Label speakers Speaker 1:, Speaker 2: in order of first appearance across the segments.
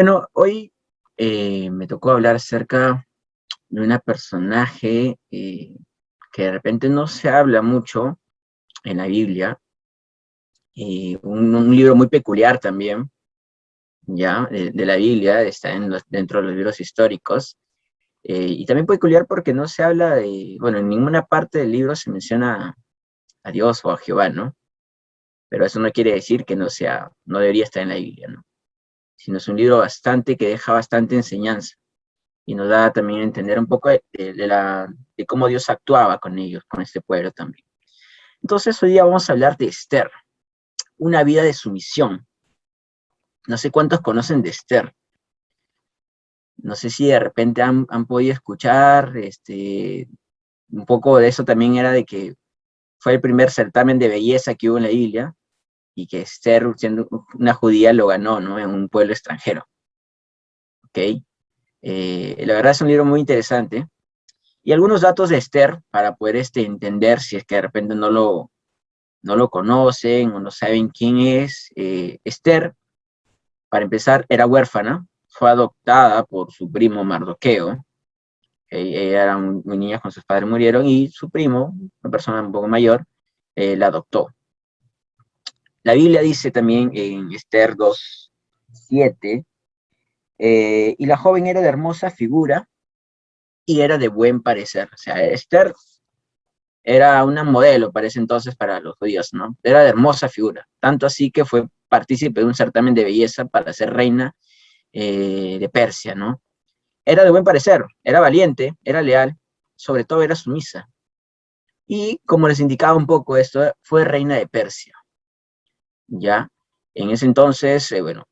Speaker 1: Bueno, hoy me tocó hablar acerca de una personaje que de repente no se habla mucho en la Biblia, un libro muy peculiar también, ya, de la Biblia, está dentro de los libros históricos, y también peculiar porque no se habla bueno, en ninguna parte del libro se menciona a Dios o a Jehová, ¿no? Pero eso no quiere decir que no debería estar en la Biblia, ¿no? Sino es un libro que deja bastante enseñanza. Y nos da también a entender un poco de cómo Dios actuaba con ellos, con este pueblo también. Entonces hoy día vamos a hablar de Esther, una vida de sumisión. No sé cuántos conocen de Esther, no sé si de repente han podido escuchar, un poco de eso también era de que fue el primer certamen de belleza que hubo en la Biblia, y que Esther, siendo una judía, lo ganó, ¿no? En un pueblo extranjero, ¿ok? La verdad es un libro muy interesante, y algunos datos de Esther para poder entender si es que de repente no lo conocen o no saben quién es. Esther, para empezar, era huérfana, fue adoptada por su primo Mardoqueo. Ella era muy niña cuando sus padres murieron y su primo, una persona un poco mayor, la adoptó. La Biblia dice también en Esther 2:7, y la joven era de hermosa figura y era de buen parecer. O sea, Esther era una modelo para ese entonces para los judíos, ¿no? Era de hermosa figura, tanto así que fue partícipe de un certamen de belleza para ser reina de Persia, ¿no? Era de buen parecer, era valiente, era leal, sobre todo era sumisa. Y como les indicaba un poco esto, fue reina de Persia, ¿ya? En ese entonces, bueno,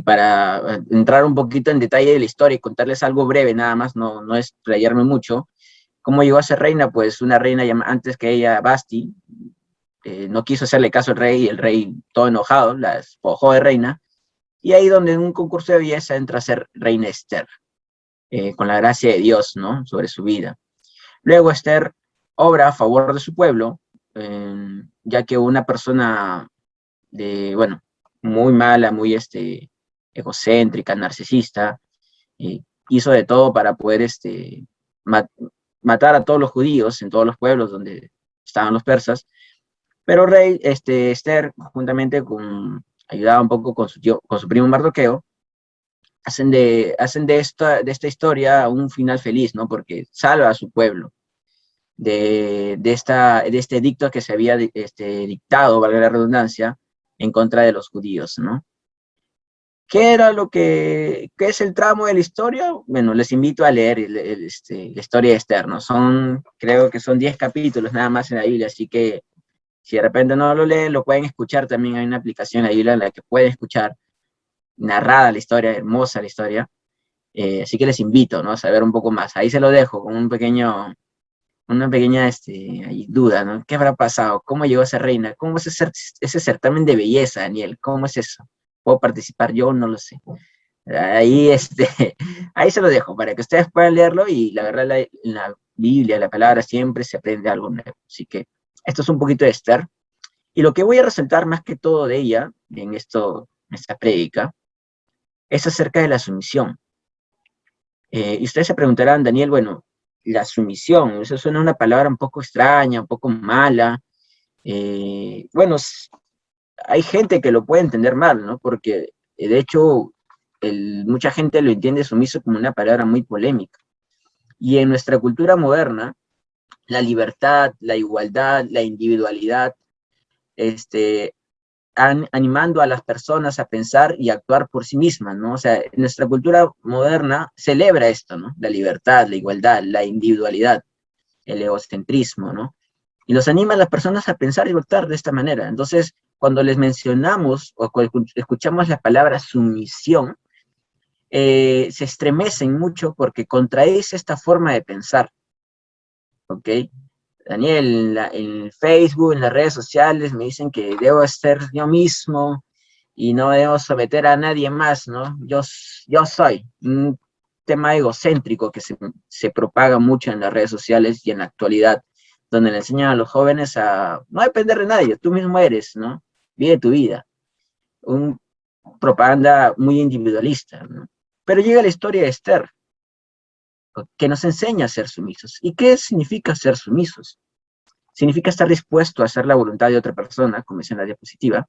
Speaker 1: para entrar un poquito en detalle de la historia y contarles algo breve nada más, no es playarme mucho. ¿Cómo llegó a ser reina? Pues una reina antes que ella, Basti, no quiso hacerle caso al rey, y el rey, todo enojado, la despojó de reina, y ahí donde en un concurso de belleza entra a ser reina Esther, con la gracia de Dios, ¿no? Sobre su vida. Luego Esther obra a favor de su pueblo, ya que una persona bueno, muy mala, muy egocéntrica, narcisista, hizo de todo para poder mat matar a todos los judíos en todos los pueblos donde estaban los persas. Pero Esther, juntamente ayudaba un poco con su primo Mardoqueo, hacen de esta historia un final feliz, ¿no? Porque salva a su pueblo de este edicto que se había dictado, valga la redundancia, en contra de los judíos, ¿no? ¿Qué es el tramo de la historia? Bueno, les invito a leer la historia de Esther, ¿no? Creo que son 10 capítulos nada más en la Biblia, así que si de repente no lo leen, lo pueden escuchar también. Hay una aplicación en la Biblia en la que pueden escuchar narrada la historia, hermosa la historia. Así que les invito, ¿no? A saber un poco más. Ahí se lo dejo con una pequeña ahí duda, ¿no? ¿Qué habrá pasado? ¿Cómo llegó a ser reina? ¿Cómo es ese certamen de belleza, Daniel? ¿Cómo es eso? ¿Puedo participar yo? No lo sé. Ahí, ahí se lo dejo para que ustedes puedan leerlo, y la verdad en la Biblia, la palabra, siempre se aprende algo nuevo. Así que esto es un poquito de Esther. Y lo que voy a resaltar más que todo de ella en esta prédica, es acerca de la sumisión. Y ustedes se preguntarán, Daniel, bueno, la sumisión, eso suena una palabra un poco extraña, un poco mala. Bueno, hay gente que lo puede entender mal, ¿no? Porque de hecho mucha gente lo entiende sumiso como una palabra muy polémica. Y en nuestra cultura moderna, la libertad, la igualdad, la individualidad, este, animando a las personas a pensar y actuar por sí mismas, ¿no? O sea, nuestra cultura moderna celebra esto, ¿no? La libertad, la igualdad, la individualidad, el egocentrismo, ¿no? Y los anima a las personas a pensar y actuar de esta manera. Entonces, cuando les mencionamos o cuando escuchamos la palabra sumisión, se estremecen mucho porque contradice esta forma de pensar, ¿ok? Daniel, en Facebook, en las redes sociales, me dicen que debo ser yo mismo y no debo someter a nadie más, ¿no? Yo soy un tema egocéntrico que se propaga mucho en las redes sociales y en la actualidad, donde le enseñan a los jóvenes a no depender de nadie, tú mismo eres, ¿no? Vive tu vida. propaganda muy individualista, ¿no? Pero llega la historia de Esther, que nos enseña a ser sumisos. ¿Y qué significa ser sumisos? Significa estar dispuesto a hacer la voluntad de otra persona, como dice en la diapositiva,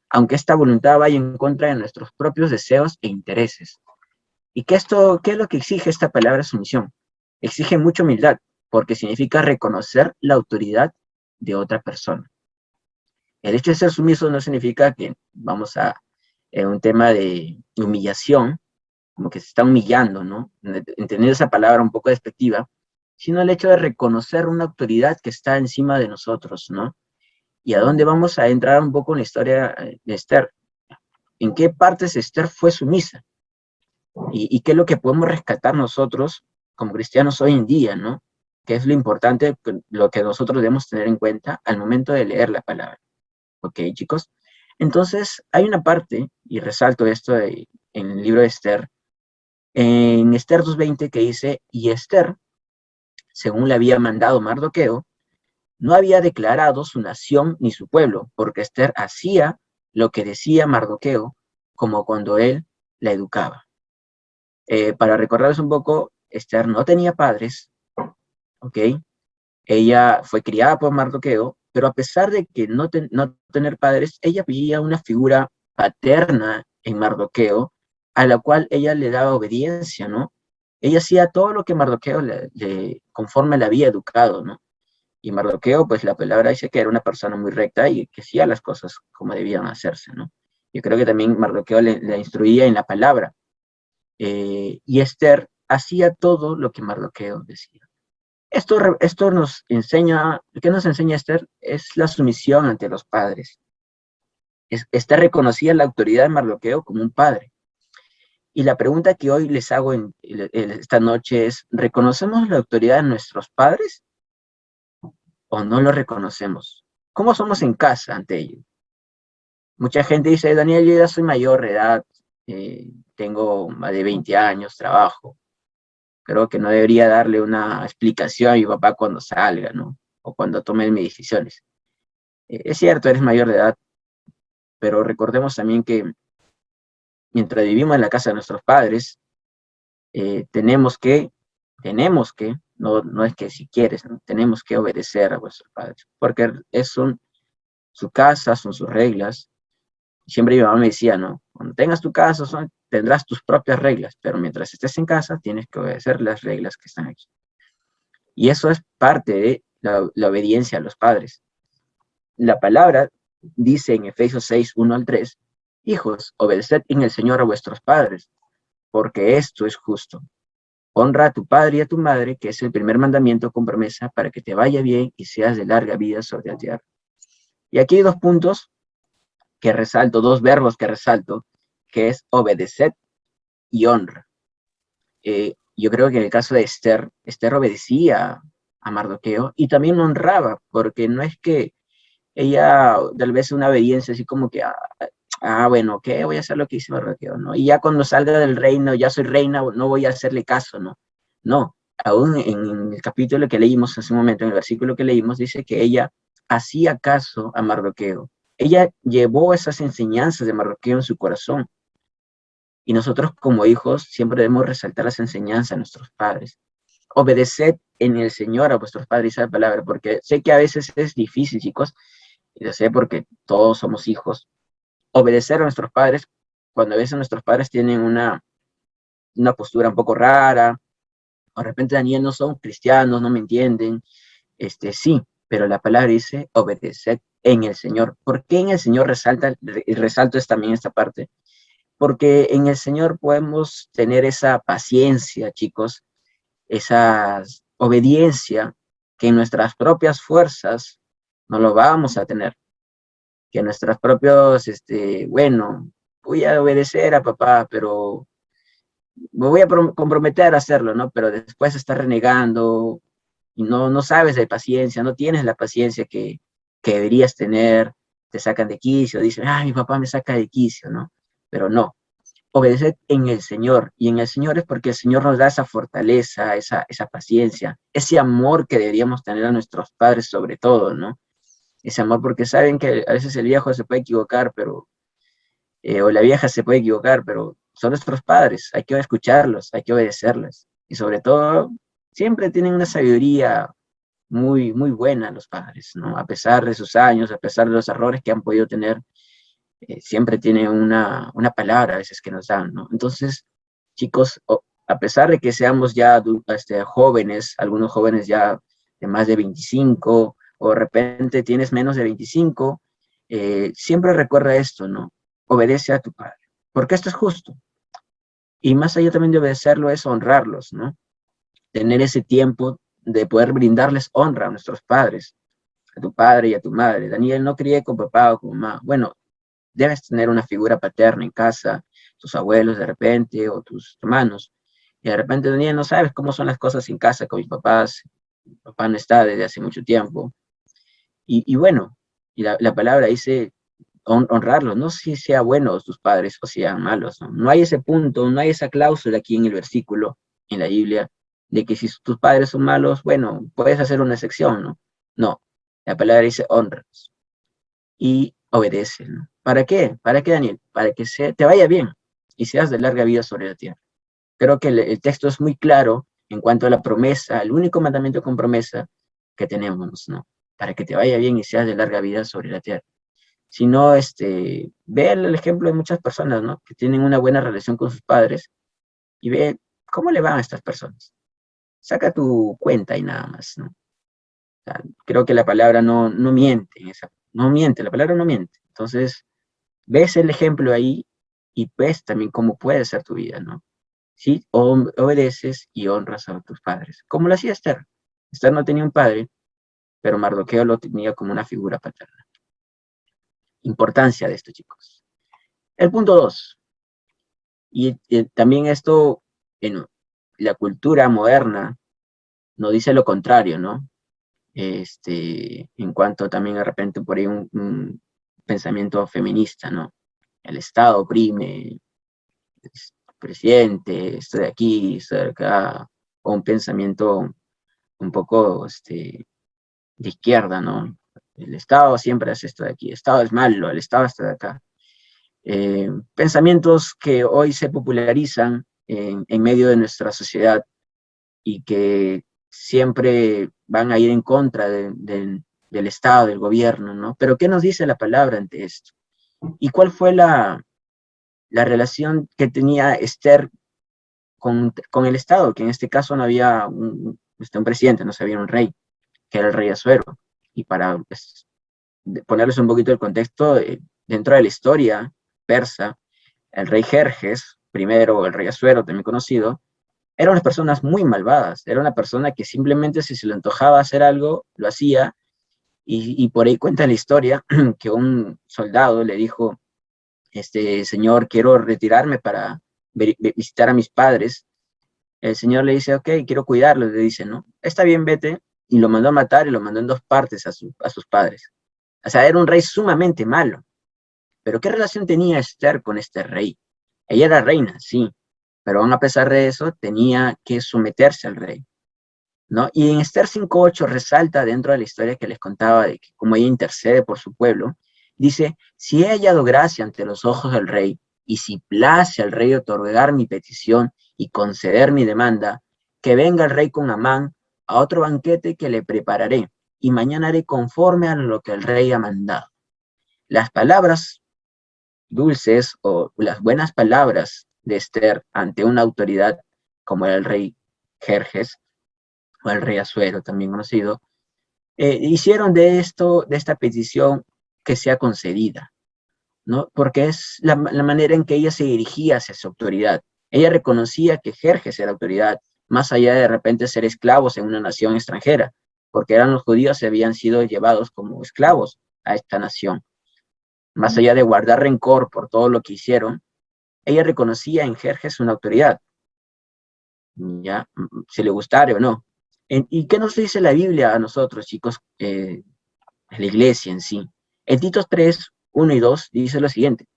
Speaker 1: aunque esta voluntad vaya en contra de nuestros propios deseos e intereses. ¿Y qué es lo que exige esta palabra sumisión? Exige mucha humildad, porque significa reconocer la autoridad de otra persona. El hecho de ser sumiso no significa que vamos a un tema de humillación, como que se está humillando, ¿no? Entendiendo esa palabra un poco despectiva, sino el hecho de reconocer una autoridad que está encima de nosotros, ¿no? ¿Y a dónde vamos a entrar un poco en la historia de Esther? ¿En qué partes Esther fue sumisa? ¿Y qué es lo que podemos rescatar nosotros como cristianos hoy en día, ¿no? ¿Qué es lo importante, lo que nosotros debemos tener en cuenta al momento de leer la palabra? ¿Ok, chicos? Entonces, hay una parte, y resalto esto en el libro de Esther, en Esther 2:20 que dice, y Esther, según le había mandado Mardoqueo, no había declarado su nación ni su pueblo, porque Esther hacía lo que decía Mardoqueo, como cuando él la educaba. Para recordarles un poco, Esther no tenía padres, ¿ok? Ella fue criada por Mardoqueo, pero a pesar de que no tener padres, ella veía una figura paterna en Mardoqueo, a la cual ella le daba obediencia, ¿no? Ella hacía todo lo que Mardoqueo conforme la había educado, ¿no? Y Mardoqueo, pues la palabra dice que era una persona muy recta y que hacía las cosas como debían hacerse, ¿no? Yo creo que también Mardoqueo le instruía en la palabra. Y Esther hacía todo lo que Mardoqueo decía. Esto nos enseña, ¿qué nos enseña Esther? Es la sumisión ante los padres. Esther reconocía la autoridad de Mardoqueo como un padre. Y la pregunta que hoy les hago esta noche es, ¿reconocemos la autoridad de nuestros padres o no lo reconocemos? ¿Cómo somos en casa ante ellos? Mucha gente dice, Daniel, yo ya soy mayor de edad, tengo más de 20 años, trabajo. Creo que no debería darle una explicación a mi papá cuando salga, ¿no? O cuando tome mis decisiones. Es cierto, eres mayor de edad, pero recordemos también que mientras vivimos en la casa de nuestros padres, tenemos que, no es que si quieres, ¿no? Tenemos que obedecer a vuestros padres, porque son su casa, son sus reglas. Siempre mi mamá me decía, ¿no? Cuando tengas tu casa, tendrás tus propias reglas, pero mientras estés en casa, tienes que obedecer las reglas que están aquí. Y eso es parte de la obediencia a los padres. La palabra dice en Efesios 6:1-3, hijos, obedeced en el Señor a vuestros padres, porque esto es justo. Honra a tu padre y a tu madre, que es el primer mandamiento con promesa para que te vaya bien y seas de larga vida sobre la tierra. Y aquí hay dos puntos que resalto, dos verbos que resalto, que es obedecer y honra. Yo creo que en el caso de Esther, Esther obedecía a Mardoqueo y también honraba, porque no es que ella tal vez una obediencia así como que, bueno, ¿qué? Voy a hacer lo que hice Mardoqueo, ¿no? Y ya cuando salga del reino, ya soy reina, no voy a hacerle caso, ¿no? No, aún en el capítulo que leímos hace un momento, en el versículo que leímos, dice que ella hacía caso a Mardoqueo. Ella llevó esas enseñanzas de Mardoqueo en su corazón. Y nosotros como hijos siempre debemos resaltar las enseñanzas de nuestros padres. Obedeced en el Señor a vuestros padres, esa palabra, porque sé que a veces es difícil, chicos, y lo sé porque todos somos hijos. Obedecer a nuestros padres cuando a veces nuestros padres tienen una postura un poco rara, o de repente Daniel no son cristianos, no me entienden, sí, pero la palabra dice obedeced en el Señor. ¿Por qué en el Señor resalto también esta parte? Porque en el Señor podemos tener esa paciencia, chicos, esa obediencia que en nuestras propias fuerzas no lo vamos a tener, que en nuestros propios, bueno, voy a obedecer a papá, pero me voy a comprometer a hacerlo, ¿no? Pero después está renegando y no sabes de paciencia, no tienes la paciencia que deberías tener, te sacan de quicio, dicen, mi papá me saca de quicio, ¿no? Pero no, obedeced en el Señor, y en el Señor es porque el Señor nos da esa fortaleza, esa paciencia, ese amor que deberíamos tener a nuestros padres sobre todo, ¿no? Ese amor, porque saben que a veces el viejo se puede equivocar, pero o la vieja se puede equivocar, pero son nuestros padres, hay que escucharlos, hay que obedecerles. Y sobre todo, siempre tienen una sabiduría muy, muy buena los padres, ¿no? A pesar de sus años, a pesar de los errores que han podido tener, siempre tienen una palabra a veces que nos dan, ¿no? Entonces, chicos, a pesar de que seamos ya jóvenes, algunos jóvenes ya de más de 25, o de repente tienes menos de 25, siempre recuerda esto, ¿no? Obedece a tu padre, porque esto es justo. Y más allá también de obedecerlo es honrarlos, ¿no? Tener ese tiempo de poder brindarles honra a nuestros padres, a tu padre y a tu madre. Daniel, no crié con papá o con mamá. Bueno, debes tener una figura paterna en casa, tus abuelos de repente, o tus hermanos. Y de repente, Daniel, no sabes cómo son las cosas en casa con mis papás. Mi papá no está desde hace mucho tiempo. Y bueno, y la palabra dice honrarlos, no si sean buenos tus padres o sean malos, ¿no? No hay ese punto, no hay esa cláusula aquí en el versículo, en la Biblia, de que si tus padres son malos, bueno, puedes hacer una excepción, ¿no? No, la palabra dice honras y obedece, ¿no? ¿Para qué? ¿Para qué, Daniel? Para que te vaya bien y seas de larga vida sobre la tierra. Creo que el texto es muy claro en cuanto a la promesa, el único mandamiento con promesa que tenemos, ¿no? Para que te vaya bien y seas de larga vida sobre la tierra. Si no, ve el ejemplo de muchas personas, ¿no? Que tienen una buena relación con sus padres y ve cómo le van a estas personas. Saca tu cuenta y nada más, ¿no? O sea, creo que la palabra no miente, no miente, la palabra no miente. Entonces, ves el ejemplo ahí y ves también cómo puede ser tu vida, ¿no? Sí, obedeces y honras a tus padres, como lo hacía Esther. Esther no tenía un padre, pero Mardoqueo lo tenía como una figura paterna. Importancia de esto, chicos. El punto 2. Y también esto, en la cultura moderna, nos dice lo contrario, ¿no? En cuanto también de repente por ahí un pensamiento feminista, ¿no? El Estado oprime, el presidente, estoy aquí, estoy acá, o un pensamiento un poco de izquierda, ¿no? El Estado siempre hace esto de aquí, el Estado es malo, el Estado está de acá. Pensamientos que hoy se popularizan en medio de nuestra sociedad y que siempre van a ir en contra del Estado, del gobierno, ¿no? Pero ¿qué nos dice la palabra ante esto? ¿Y cuál fue la relación que tenía Esther con el Estado? Que en este caso no había un presidente, no se había un rey, que era el rey Asuero. Y para pues, ponerles un poquito el contexto, dentro de la historia persa, el rey Jerjes, primero el rey Asuero, también conocido, era unas personas muy malvadas, era una persona que simplemente si se le antojaba hacer algo, lo hacía, y por ahí cuenta la historia que un soldado le dijo, señor, quiero retirarme para visitar a mis padres. El señor le dice, ok, quiero cuidarlos, le dice, ¿no? Está bien, vete, y lo mandó a matar y lo mandó en dos partes a sus padres. O sea, era un rey sumamente malo. Pero ¿qué relación tenía Esther con este rey? Ella era reina, sí, pero aún a pesar de eso tenía que someterse al rey, ¿no? Y en Esther 5:8 resalta dentro de la historia que les contaba de que como ella intercede por su pueblo, dice, si he hallado gracia ante los ojos del rey, y si place al rey otorgar mi petición y conceder mi demanda, que venga el rey con Amán a otro banquete que le prepararé, y mañana haré conforme a lo que el rey ha mandado. Las palabras dulces o las buenas palabras de Esther ante una autoridad como era el rey Jerjes o el rey Asuero, también conocido, hicieron de esta petición que sea concedida, ¿no? Porque es la manera en que ella se dirigía hacia su autoridad. Ella reconocía que Jerjes era autoridad, más allá de repente ser esclavos en una nación extranjera, porque eran los judíos que habían sido llevados como esclavos a esta nación. Más allá de guardar rencor por todo lo que hicieron, ella reconocía en Jerjes una autoridad, ya, si le gustara o no. ¿Y qué nos dice la Biblia a nosotros, chicos, a la iglesia en sí? En Tito 3, 1 y 2 dice lo siguiente: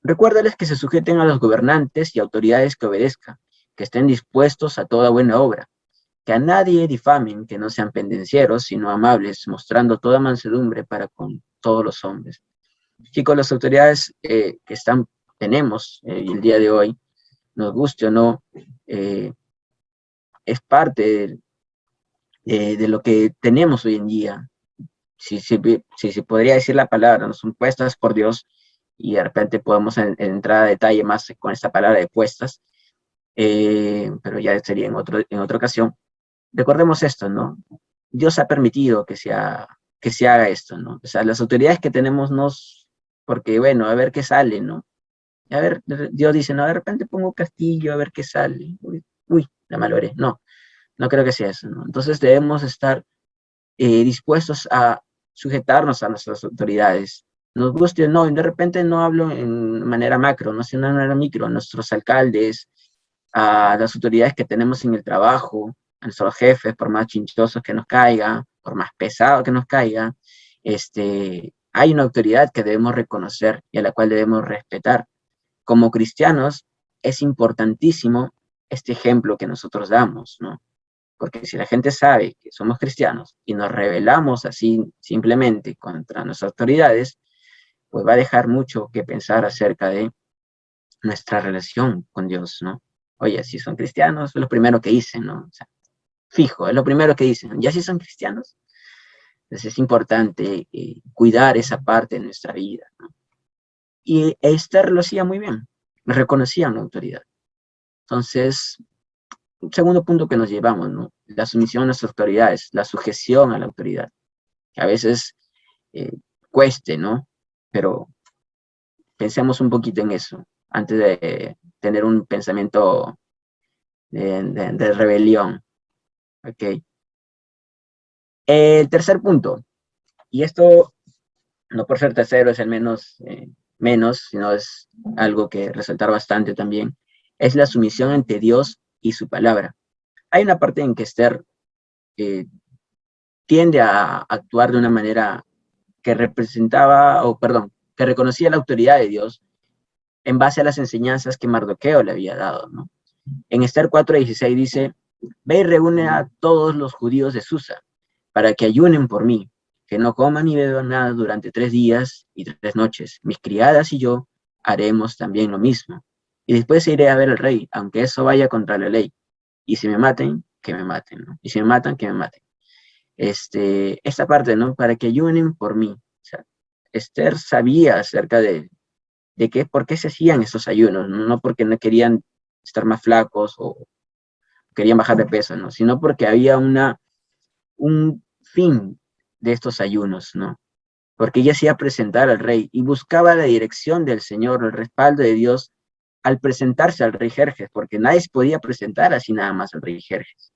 Speaker 1: recuérdales que se sujeten a los gobernantes y autoridades que obedezcan, que estén dispuestos a toda buena obra, que a nadie difamen, que no sean pendencieros, sino amables, mostrando toda mansedumbre para con todos los hombres. Chicos, las autoridades tenemos el día de hoy, nos guste o no, es parte de lo que tenemos hoy en día. Si se podría decir la palabra, no son puestas por Dios, y de repente podemos entrar a detalle más con esta palabra de puestas, pero ya sería en otra ocasión. Recordemos esto, ¿no? Dios ha permitido que se haga esto, ¿no? O sea, las autoridades que tenemos nos, porque bueno, a ver qué sale, ¿no? A ver, Dios dice, no, de repente pongo castillo, a ver qué sale. Uy, la maloré. No, no creo que sea eso, ¿no? Entonces debemos estar dispuestos a sujetarnos a nuestras autoridades. Nos guste o no, y de repente no hablo en manera macro, no sino en manera micro, a nuestros alcaldes, a las autoridades que tenemos en el trabajo, a nuestros jefes, por más chinchosos que nos caiga, por más pesado que nos caiga, hay una autoridad que debemos reconocer y a la cual debemos respetar. Como cristianos, es importantísimo este ejemplo que nosotros damos, ¿no? Porque si la gente sabe que somos cristianos y nos rebelamos así simplemente contra nuestras autoridades, pues va a dejar mucho que pensar acerca de nuestra relación con Dios, ¿no? Oye, si son cristianos, es lo primero que dicen, ¿no? O sea, fijo, es lo primero que dicen. Ya si son cristianos, entonces es importante cuidar esa parte de nuestra vida, ¿no? Y Esther lo hacía muy bien, reconocía una autoridad. Entonces, un segundo punto que nos llevamos, ¿no? La sumisión a las autoridades, la sujeción a la autoridad, que a veces eh, cueste, ¿no? Pero pensemos un poquito en eso, antes de tener un pensamiento de rebelión, ¿ok? El tercer punto, y esto no por ser tercero es el menos, sino es algo que resaltar bastante también, es la sumisión ante Dios y su palabra. Hay una parte en que Esther eh, tiende a actuar de una manera que representaba, o perdón, que reconocía la autoridad de Dios en base a las enseñanzas que Mardoqueo le había dado, ¿no? En Esther 4:16 dice, ve y reúne a todos los judíos de Susa, para que ayunen por mí, que no coman ni beban nada durante 3 días y 3 noches. Mis criadas y yo haremos también lo mismo. Y después iré a ver al rey, aunque eso vaya contra la ley. Y si me maten, que me maten, ¿no? Y si me matan, que me maten. Esta parte, ¿no? Para que ayunen por mí. O sea, Esther sabía acerca de por qué se hacían esos ayunos, no porque no querían estar más flacos o querían bajar de peso, ¿no? Sino porque había un fin de estos ayunos, ¿no? Porque ella se iba a presentar al rey y buscaba la dirección del Señor, el respaldo de Dios al presentarse al rey Jerjes, porque nadie se podía presentar así nada más al rey Jerjes.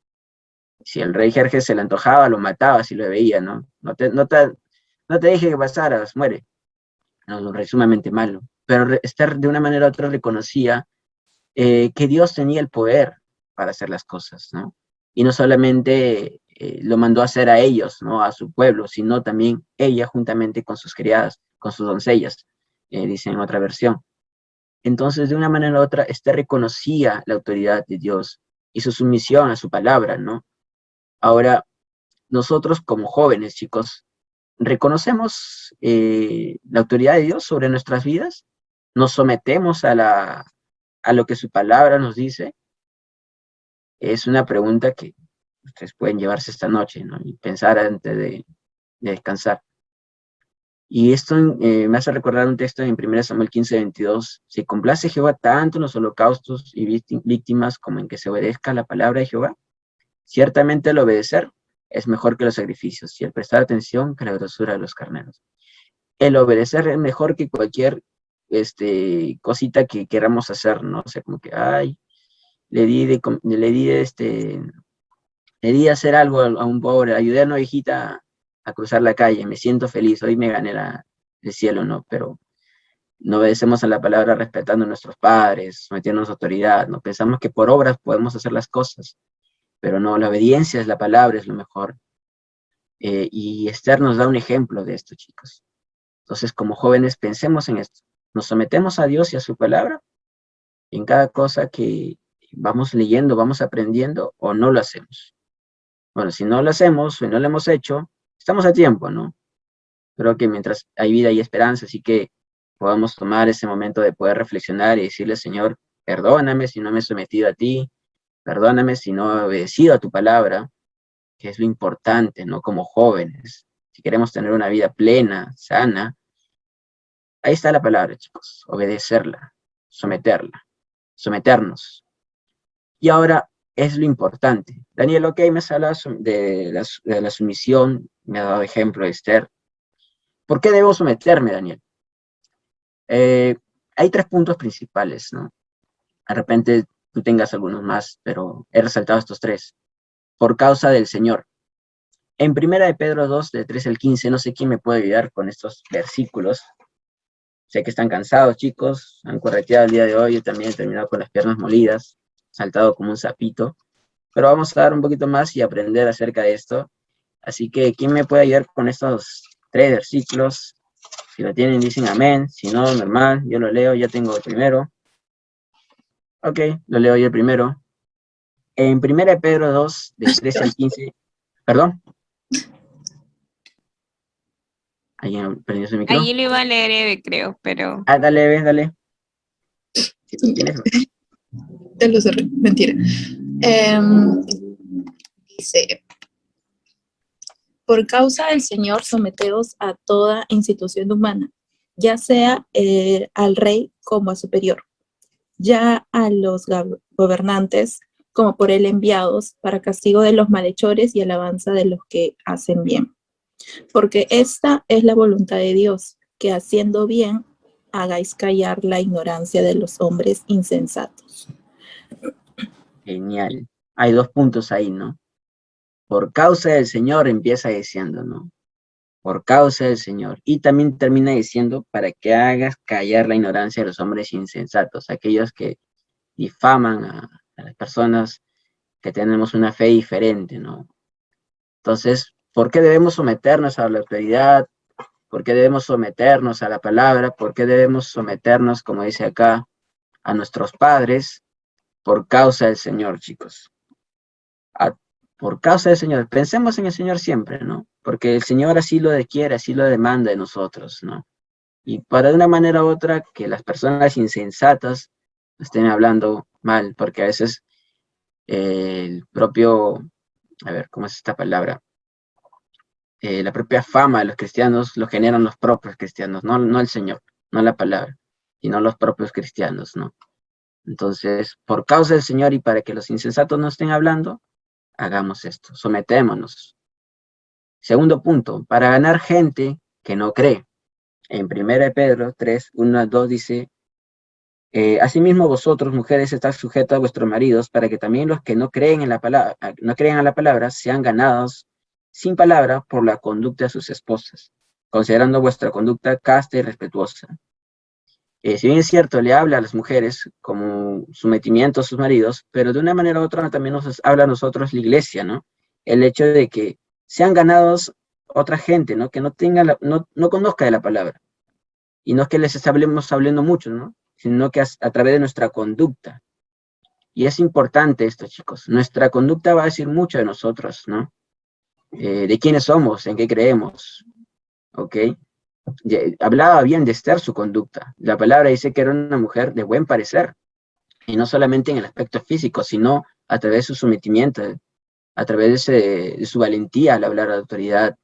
Speaker 1: Si el rey Jerjes se le antojaba, lo mataba si lo veía, ¿no? No te deje que pasaras, muere. No, un rey sumamente malo. Pero Esther de una manera u otra reconocía que Dios tenía el poder para hacer las cosas, ¿no? Y no solamente lo mandó a hacer a ellos, ¿no? A su pueblo, sino también ella juntamente con sus criadas, con sus doncellas, dice en otra versión. Entonces, de una manera u otra, Esther reconocía la autoridad de Dios y su sumisión a su palabra, ¿no? Ahora, nosotros como jóvenes, chicos, ¿reconocemos la autoridad de Dios sobre nuestras vidas? ¿Nos sometemos a lo que su palabra nos dice? Es una pregunta que ustedes pueden llevarse esta noche, ¿no? Y pensar antes de descansar. Y esto me hace recordar un texto en 1 Samuel 15:22. Se complace Jehová tanto en los holocaustos y víctimas como en que se obedezca la palabra de Jehová. Ciertamente el obedecer es mejor que los sacrificios y el prestar atención que la grosura de los carneros. El obedecer es mejor que cualquier cosita que queramos hacer, ¿no? O sea, como que, ay, le di a hacer algo a un pobre, ayudé a una viejita a cruzar la calle, me siento feliz, hoy me gané el cielo, ¿no? Pero no obedecemos a la palabra respetando a nuestros padres, sometiéndonos a autoridad, ¿no? Pensamos que por obras podemos hacer las cosas, pero no, la obediencia es la palabra, es lo mejor. Y Esther nos da un ejemplo de esto, chicos. Entonces, como jóvenes, pensemos en esto. Nos sometemos a Dios y a su palabra en cada cosa que vamos leyendo, vamos aprendiendo, o no lo hacemos. Bueno, si no lo hacemos o no lo hemos hecho, estamos a tiempo, ¿no? Creo que mientras hay vida hay esperanza, así que podamos tomar ese momento de poder reflexionar y decirle, Señor, perdóname si no me he sometido a ti, perdóname si no he obedecido a tu palabra, que es lo importante, ¿no? Como jóvenes, si queremos tener una vida plena, sana, ahí está la palabra, chicos, obedecerla, someterla, someternos. Y ahora es lo importante. Daniel, ok, me has hablado de la sumisión, me ha dado ejemplo de Esther. ¿Por qué debo someterme, Daniel? Hay 3 puntos principales, ¿no? De repente tú tengas algunos más, pero he resaltado estos 3. Por causa del Señor. En 1 de Pedro 2, de 3 al 15, no sé quién me puede ayudar con estos versículos. Sé que están cansados, chicos, han correteado el día de hoy, yo también he terminado con las piernas molidas, saltado como un sapito, pero vamos a dar un poquito más y aprender acerca de esto. Así que, ¿quién me puede ayudar con estos 3 versículos? Si lo tienen, dicen amén, si no, normal, yo lo leo, ya tengo el primero. Ok, lo leo yo el primero. En 1 de Pedro 2, de 13 al 15, perdón. ¿Alguien prendió su micro?
Speaker 2: Allí lo iba a leer Eve, creo, pero...
Speaker 1: Ah, dale, ves, dale. Si lo tienes.
Speaker 3: Ya lo cerré, mentira. Dice, por causa del Señor, someteos a toda institución humana, ya sea al rey como a superior, ya a los gobernantes como por él enviados, para castigo de los malhechores y alabanza de los que hacen bien. Porque esta es la voluntad de Dios, que haciendo bien hagáis callar la ignorancia de los hombres insensatos.
Speaker 1: Genial. Hay 2 puntos ahí, ¿no? Por causa del Señor empieza diciendo, ¿no? Por causa del Señor. Y también termina diciendo, para que hagas callar la ignorancia de los hombres insensatos, aquellos que difaman a las personas que tenemos una fe diferente, ¿no? Entonces, ¿por qué debemos someternos a la autoridad? ¿Por qué debemos someternos a la palabra? ¿Por qué debemos someternos, como dice acá, a nuestros padres? Por causa del Señor, chicos. Por causa del Señor. Pensemos en el Señor siempre, ¿no? Porque el Señor así lo quiere, así lo demanda de nosotros, ¿no? Y para de una manera u otra que las personas insensatas estén hablando mal, porque a veces el propio, a ver, ¿cómo es esta palabra? La propia fama de los cristianos lo generan los propios cristianos, no el Señor, no la palabra, sino los propios cristianos, ¿no? Entonces, por causa del Señor y para que los insensatos no estén hablando, hagamos esto, sometémonos. Segundo punto, para ganar gente que no cree. En 1 de Pedro 3, 1 al 2 dice, asimismo vosotros, mujeres, estad sujetas a vuestros maridos, para que también los que no creen en la palabra, no crean a la palabra, sean ganados sin palabra por la conducta de sus esposas, considerando vuestra conducta casta y respetuosa. Si bien es cierto, le habla a las mujeres como sometimiento a sus maridos, pero de una manera u otra también nos habla a nosotros la iglesia, ¿no? El hecho de que sean ganados otra gente, ¿no? Que no tenga no conozca de la palabra. Y no es que les estemos hablando mucho, ¿no? Sino que a través de nuestra conducta. Y es importante esto, chicos. Nuestra conducta va a decir mucho de nosotros, ¿no? De quiénes somos, en qué creemos, ¿ok? Hablaba bien de Esther su conducta. La palabra dice que era una mujer de buen parecer, y no solamente en el aspecto físico, sino a través de su sometimiento, a través de su valentía al hablar de autoridad.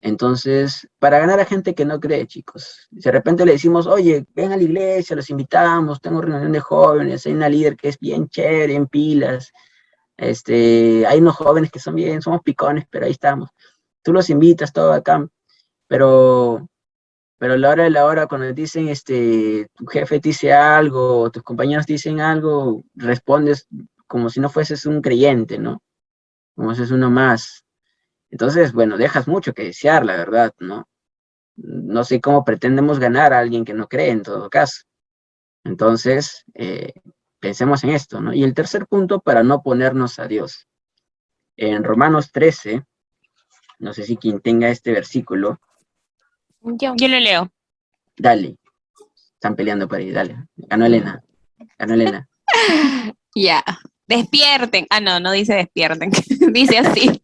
Speaker 1: Entonces, para ganar a gente que no cree, chicos, si de repente le decimos, oye, ven a la iglesia, los invitamos, tengo reunión de jóvenes, hay una líder que es bien chévere, en pilas, hay unos jóvenes que son bien, somos picones, pero ahí estamos. Tú los invitas, todo acá, pero a la hora de la hora, cuando te dicen, tu jefe te dice algo, o tus compañeros te dicen algo, respondes como si no fueses un creyente, ¿no? Como si es uno más. Entonces, bueno, dejas mucho que desear, la verdad, ¿no? No sé cómo pretendemos ganar a alguien que no cree, en todo caso. Entonces, pensemos en esto, ¿no? Y el tercer punto, para no oponernos a Dios. En Romanos 13, no sé si quien tenga este versículo.
Speaker 2: Yo lo leo.
Speaker 1: Dale. Están peleando por ahí, dale. Ganó Elena. Ganó Elena.
Speaker 2: Ya. Despierten. Ah, no dice despierten. Dice así.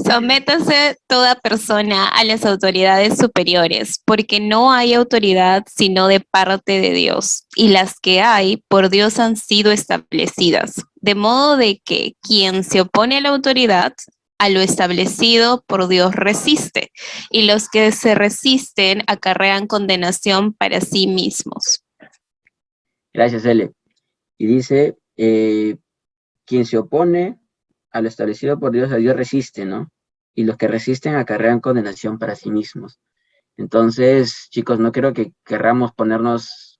Speaker 2: Sométase toda persona a las autoridades superiores, porque no hay autoridad sino de parte de Dios, y las que hay por Dios han sido establecidas, de modo de que quien se opone a la autoridad, a lo establecido por Dios resiste, y los que se resisten acarrean condenación para sí mismos.
Speaker 1: Gracias, Ele. Y dice, quien se opone a lo establecido por Dios, a Dios resiste, ¿no? Y los que resisten acarrean condenación para sí mismos. Entonces, chicos, no creo que querramos ponernos,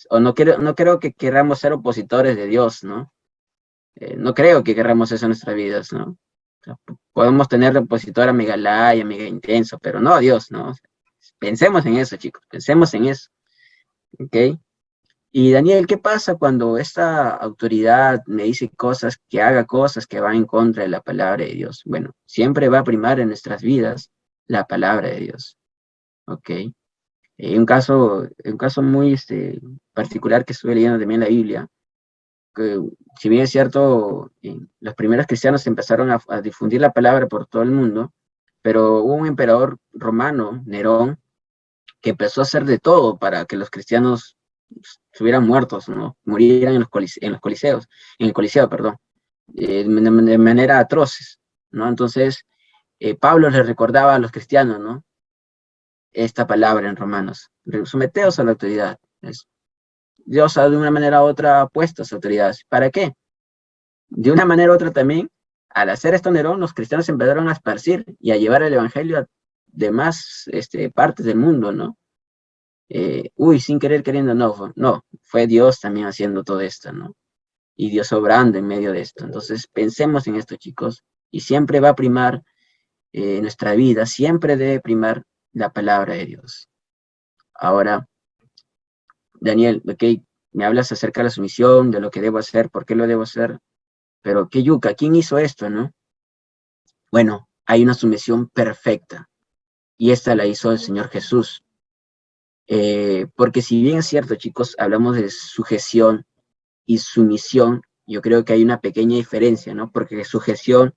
Speaker 1: o no creo que querramos ser opositores de Dios, ¿no? No creo que querramos eso en nuestras vidas, ¿no? O sea, podemos tener de opositor a Megalay, a Mega Intenso, pero no a Dios, ¿no? O sea, pensemos en eso, chicos, pensemos en eso, ¿ok? Y Daniel, ¿qué pasa cuando esta autoridad me dice cosas, que haga cosas que van en contra de la palabra de Dios? Bueno, siempre va a primar en nuestras vidas la palabra de Dios, ¿ok? Un caso muy particular que estuve leyendo también en la Biblia, que si bien es cierto, los primeros cristianos empezaron a difundir la palabra por todo el mundo, pero hubo un emperador romano, Nerón, que empezó a hacer de todo para que los cristianos estuvieran muertos, ¿no? Murieran en los coliseos, en el coliseo, perdón, de manera atroces, ¿no? Entonces, Pablo les recordaba a los cristianos, ¿no? Esta palabra en Romanos, someteos a la autoridad. Dios de una manera u otra ha puesto a sus autoridades. ¿Para qué? De una manera u otra también, al hacer esto Nerón, los cristianos empezaron a esparcir y a llevar el evangelio a demás partes del mundo, ¿no? Sin querer queriendo, no, fue Dios también haciendo todo esto, ¿no? Y Dios obrando en medio de esto. Entonces, pensemos en esto, chicos, y siempre va a primar nuestra vida, siempre debe primar la palabra de Dios. Ahora, Daniel, ok, me hablas acerca de la sumisión, de lo que debo hacer, por qué lo debo hacer, pero qué yuca, ¿quién hizo esto, no? Bueno, hay una sumisión perfecta, y esta la hizo el Señor Jesús. Porque si bien es cierto, chicos, hablamos de sujeción y sumisión, yo creo que hay una pequeña diferencia, ¿no? Porque sujeción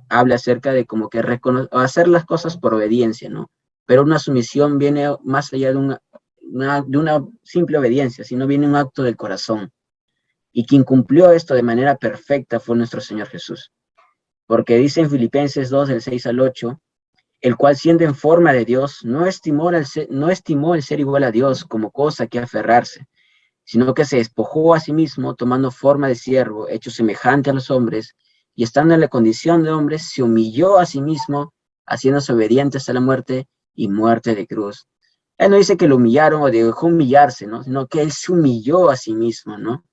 Speaker 1: habla acerca de como que hacer las cosas por obediencia, ¿no? Pero una sumisión viene más allá de una simple obediencia, sino viene un acto del corazón. Y quien cumplió esto de manera perfecta fue nuestro Señor Jesús. Porque dice en Filipenses 2, del 6 al 8, el cual siendo en forma de Dios, no estimó el ser igual a Dios como cosa que aferrarse, sino que se despojó a sí mismo, tomando forma de siervo, hecho semejante a los hombres, y estando en la condición de hombre, se humilló a sí mismo, haciéndose obediente hasta la muerte y muerte de cruz. Él no dice que lo humillaron o dejó humillarse, ¿no? Sino que él se humilló a sí mismo, ¿no?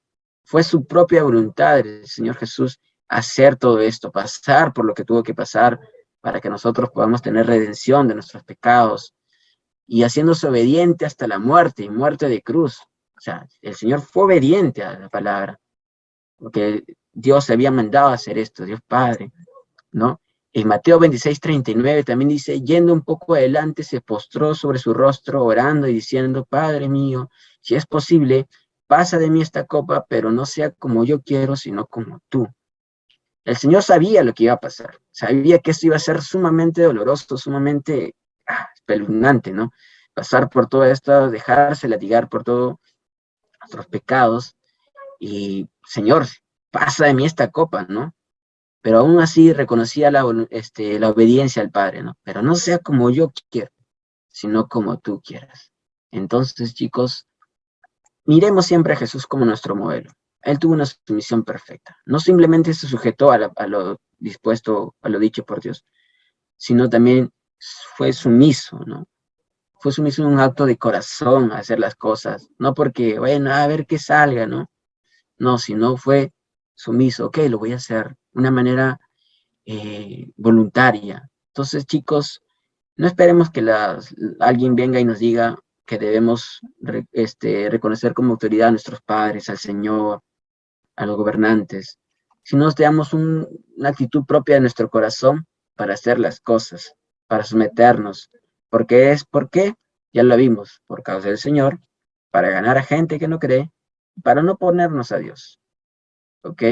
Speaker 1: Fue su propia voluntad, el Señor Jesús, hacer todo esto, pasar por lo que tuvo que pasar para que nosotros podamos tener redención de nuestros pecados y haciéndose obediente hasta la muerte y muerte de cruz. O sea, el Señor fue obediente a la palabra, porque Dios había mandado a hacer esto, Dios Padre, ¿no? En Mateo 26:39 también dice, yendo un poco adelante, se postró sobre su rostro, orando y diciendo, Padre mío, si es posible, pasa de mí esta copa, pero no sea como yo quiero, sino como tú. El Señor sabía lo que iba a pasar, sabía que esto iba a ser sumamente doloroso, sumamente espeluznante, ¿no? Pasar por todo esto, dejarse latigar por todos nuestros pecados, y Señor, pasa de mí esta copa, ¿no? Pero aún así reconocía la obediencia al Padre, ¿no? Pero no sea como yo quiero, sino como tú quieras. Entonces, chicos, miremos siempre a Jesús como nuestro modelo. Él tuvo una sumisión perfecta. No simplemente se sujetó a lo dispuesto, a lo dicho por Dios, sino también fue sumiso, ¿no? Fue sumiso en un acto de corazón a hacer las cosas. No porque, bueno, a ver qué salga, ¿no? No, sino fue sumiso. Ok, lo voy a hacer de una manera voluntaria. Entonces, chicos, no esperemos que alguien venga y nos diga que debemos reconocer como autoridad a nuestros padres, al Señor, a los gobernantes, si nos damos una actitud propia de nuestro corazón para hacer las cosas, para someternos. ¿Por qué? Ya lo vimos, por causa del Señor, para ganar a gente que no cree, para no ponernos a Dios. ¿Ok?